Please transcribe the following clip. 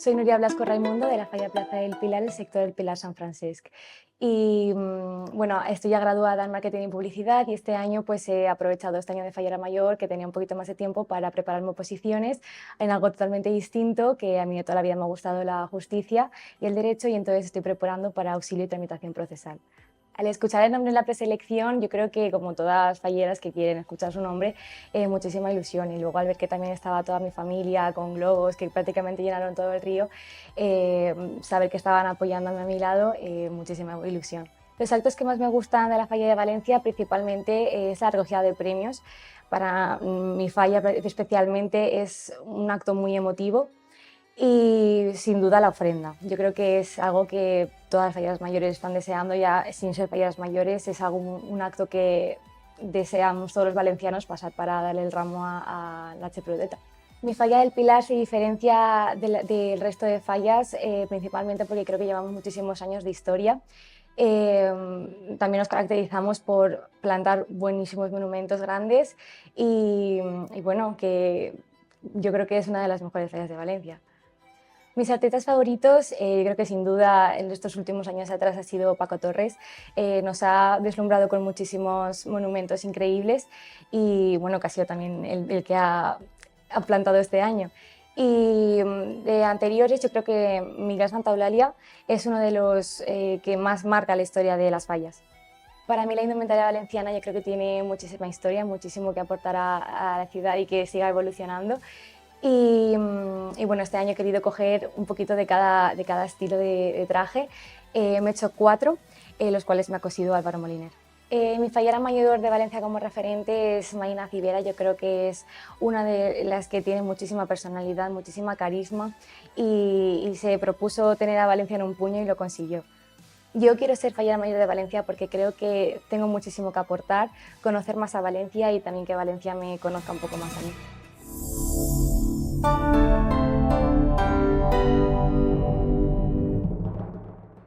Soy Núria Blasco Raimundo de la Falla Plaza del Pilar, el sector del Pilar San Francesc. Y bueno, estoy ya graduada en Marketing y Publicidad y este año pues he aprovechado este año de Fallera Mayor, que tenía un poquito más de tiempo para prepararme oposiciones en algo totalmente distinto, que a mí de toda la vida me ha gustado la justicia y el derecho, y entonces estoy preparando para auxilio y tramitación procesal. Al escuchar el nombre en la preselección, yo creo que, como todas falleras que quieren escuchar su nombre, muchísima ilusión. Y luego al ver que también estaba toda mi familia con globos que prácticamente llenaron todo el río, saber que estaban apoyándome a mi lado, muchísima ilusión. Los actos que más me gustan de la Falla de Valencia principalmente es la recogida de premios. Para mi falla especialmente es un acto muy emotivo. Y sin duda la ofrenda. Yo creo que es algo que todas las falleras mayores están deseando, ya sin ser falleras mayores, es algo, un acto que deseamos todos los valencianos pasar para darle el ramo a la Chepeludeta. Mi falla del Pilar se diferencia del resto de fallas principalmente porque creo que llevamos muchísimos años de historia. También nos caracterizamos por plantar buenísimos monumentos grandes y bueno, que yo creo que es una de las mejores fallas de Valencia. Mis artistas favoritos, creo que sin duda en estos últimos años atrás ha sido Paco Torres. Nos ha deslumbrado con muchísimos monumentos increíbles y bueno, que ha sido también el que ha plantado este año. Y de anteriores, yo creo que Miguel Santa Eulalia es uno de los que más marca la historia de las fallas. Para mí la indumentaria valenciana yo creo que tiene muchísima historia, muchísimo que aportar a la ciudad y que siga evolucionando. Y bueno, este año he querido coger un poquito de cada estilo de traje. Me he hecho 4, los cuales me ha cosido Álvaro Moliner. Mi fallera mayor de Valencia como referente es Marina Civera. Yo creo que es una de las que tiene muchísima personalidad, muchísima carisma y se propuso tener a Valencia en un puño y lo consiguió. Yo quiero ser fallera mayor de Valencia porque creo que tengo muchísimo que aportar, conocer más a Valencia y también que Valencia me conozca un poco más a mí.